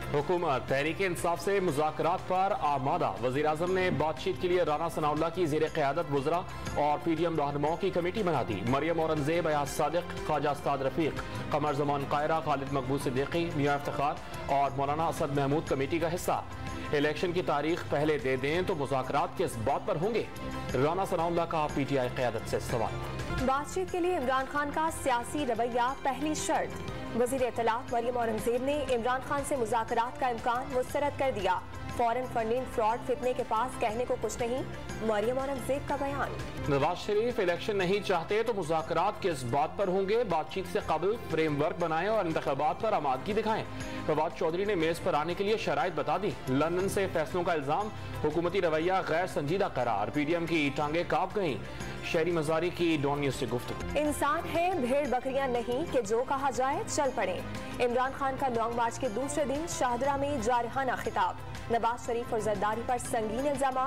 हुकूमत तहरीक इंसाफ से मुज़ाकरात पर आमादा। वज़ीर-ए-आज़म ने बातचीत के लिए राना सनाउल्लाह की ज़ेर क़यादत वज़रा और PDM रहनुमाओं की कमेटी बना दी। मरियम औरंगज़ेब, अयाज सादिक, ख्वाजा उस्ताद रफ़ीक, कमर ज़मान कायरा, खालिद मकबूल सिद्दीकी, मियां इफ्तिखार और मौलाना असद महमूद कमेटी का हिस्सा। इलेक्शन की तारीख पहले दे दें तो मुज़ाकरात किस बात पर होंगे? राना सनाउल्लाह का PTI क़यादत से सवाल। बातचीत के लिए इमरान खान का सियासी रवैया पहली शर्त। वज़ीर इत्तलात मरियम औरंगज़ेब ने इमरान खान से मुज़ाकरात का इम्कान मुस्तरद कर दिया। फॉरेन फंडिंग फ्रॉड फितने के पास कहने को कुछ नहीं, मरियम औरंगज़ेब का बयान। नवाज शरीफ इलेक्शन नहीं चाहते तो मुज़ाकरात किस बात पर होंगे? बातचीत से कबल फ्रेमवर्क बनाएं और इंतखाबात पर आमादगी दिखाएं। फवाद चौधरी ने मेज पर आने के लिए शराइत बता दी। लंदन से फैसलों का इल्जाम, हुकूमती रवैया गैर संजीदा करार। PDM की टांगे कांप गईं। शहरी मजारी की डॉन न्यूज से गुफ्तगू। इंसान है भेड़ बकरियां नहीं कि जो कहा जाए चल पड़े। इमरान खान का लॉन्ग मार्च के दूसरे दिन शाहदरा में जारहाना खिताब। नवाज शरीफ और जरदारी पर संगीन इल्जाम।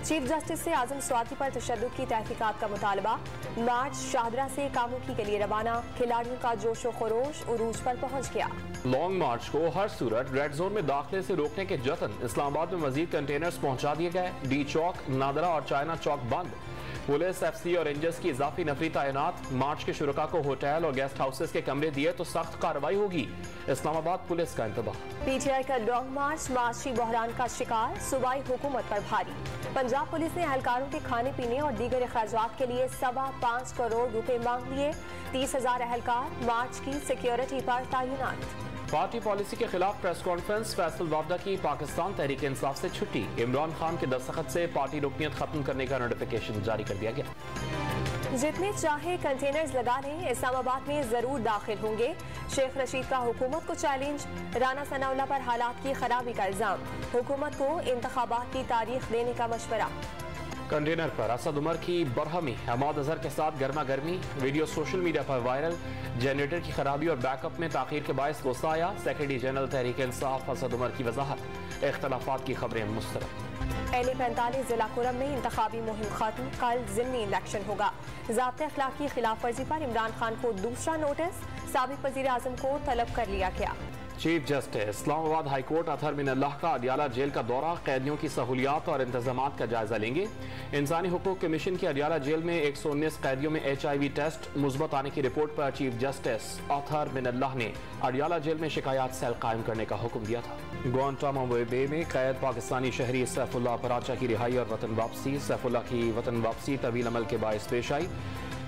चीफ जस्टिस से आजम स्वाति पर तशद्दुद की तहकीकात का मुतालबा। मार्च शाहदरा से कामुकी के लिए रवाना। खिलाड़ियों का जोशो खरोश उरूज पर पहुंच गया। लॉन्ग मार्च को हर सूरत रेड जोन में दाखिले से रोकने के जतन। इस्लामाबाद में मजीद कंटेनर्स पहुंचा दिए गए। डी चौक, नादरा और चाइना चौक बंद। पुलिस, FC और रेंजर्स की इजाफी नफरी तैनात। मार्च के शुरका को होटल और गेस्ट हाउसेस के कमरे दिए तो सख्त कार्रवाई होगी। इस्लामाबाद पुलिस का इंतबाह। PTI का लॉन्ग मार्च माशी बहरान का शिकार, सूबाई हुकूमत पर भारी। पंजाब पुलिस ने एहलकारों के खाने पीने और दीगर अखराजात के लिए 5.25 करोड़ रुपए मांग लिए। 30,000 एहलकार मार्च की सिक्योरिटी पर तैनात। पार्टी पॉलिसी के खिलाफ प्रेस कॉन्फ्रेंस। फैसल वापदा की पाकिस्तान तहरीक इंसाफ से छुट्टी। इमरान खान के दस्तखत से पार्टी रुकनियत खत्म करने का नोटिफिकेशन जारी कर दिया गया। जितने चाहे कंटेनर्स लगा लें, इस्लामाबाद में जरूर दाखिल होंगे। शेख रशीद का हुकूमत को चैलेंज। राना सनाउल्लाह पर हालात की खराबी का इल्जाम। हुकूमत को इंतखाबात की तारीख देने का मशवरा। कंटेनर पर असद उमर की बरहमी। हमाद अजहर के साथ गर्मा गर्मी। वीडियो सोशल मीडिया पर वायरल। जनरेटर की खराबी और बैकअप में ताखीर के बायस गुस्सा आया। सेक्रेटरी जनरल तहरीक इंसाफ असद उमर की वजाहत। इख्तलाफात की खबरें मुस्तरद। LA45 जिला कुरम में इंतखाबी मुहिम खत्म। कल ज़िमनी इलेक्शन होगा। ज़ाब्ते अखलाक की खिलाफ वर्जी पर इमरान खान को दूसरा नोटिस। साबिक वज़ीर आज़म को तलब कर लिया गया। Chief justice Islamabad high court Athar बिन अल्लाह का अडियाला जेल का दौरा। कैदियों की सहूलियात और इंतजामात का जायजा लेंगे। इंसानी हुकूक कमीशन की अडियाला जेल में 119 कैदियों में HIV टेस्ट मुस्बत आने की रिपोर्ट पर चीफ जस्टिस अतहर बिन अल्लाह ने अडियाला जेल में शिकायत सेल कायम करने का हुक्म दिया था। गुआंटानामो बे में कैद पाकिस्तानी शहरी सैफुल्लाह पराचा की रिहाई और वतन वापसी। सैफुल्लाह की वतन वापसी तवील अमल के बायस पेश आई।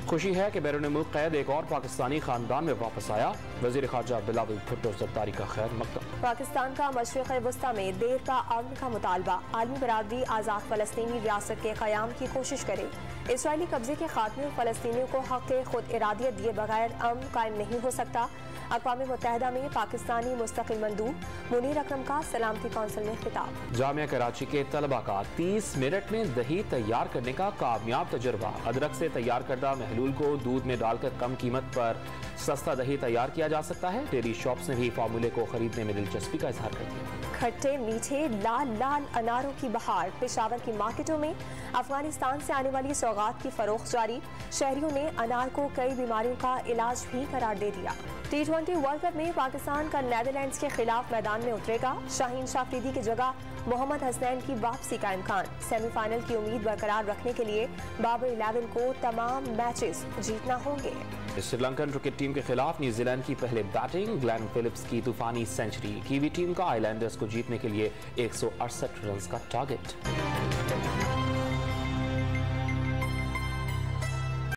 खुशी है कि बैरून मुल्क कैद एक और पाकिस्तानी खानदान में वापस आया। वज़ीर ख़ारजा बिलावल भुट्टो जरदारी का खैर मकदम। पाकिस्तान का मशरिक़ वस्ता में देर का अमन का मुतालबा। आलमी बरादरी आज़ाद फ़लस्तीनी रियासत के क़याम की कोशिश करे। इसराइली कब्जे के खात्मे और फ़लस्तीनियों को हक़ खुद इरादियत दिए बगैर अमन कायम नहीं हो सकता। अक़वाम मुत्तहिदा में पाकिस्तानी मुस्तक़िल मंदूब मुनीर अकरम का सलामती कौंसिल में खिताब। जामिया कराची के तलबा का 30 मिनट में दही तैयार करने का कामयाब तजुर्बा। अदरक से तैयार करदा महलूल को दूध में डालकर कम कीमत पर सस्ता दही तैयार किया जा सकता है। डेयरी शॉप्स ने भी फार्मूले को खरीदने में दिलचस्पी का इजहार कर दिया। खट्टे मीठे लाल लाल अनारों की बहार। पेशावर की मार्केटों में अफगानिस्तान से आने वाली सौगात की फरोख्त जारी। शहरियों ने अनार को कई बीमारियों का इलाज भी करार दे दिया। T20 वर्ल्ड कप में पाकिस्तान का नीदरलैंड्स के खिलाफ मैदान में उतरेगा। शाहीन शाह अफरीदी की जगह मोहम्मद हसनैन की वापसी का इम्कान। सेमीफाइनल की उम्मीद बरकरार रखने के लिए बाबर 11 को तमाम मैचेस जीतना होंगे। श्रीलंकन क्रिकेट टीम के खिलाफ न्यूजीलैंड की पहले बैटिंग। ग्लेन फिलिप्स की तूफानी सेंचुरी। कीवी टीम का आइलैंडर्स को जीतने के लिए 168 रन का टारगेट।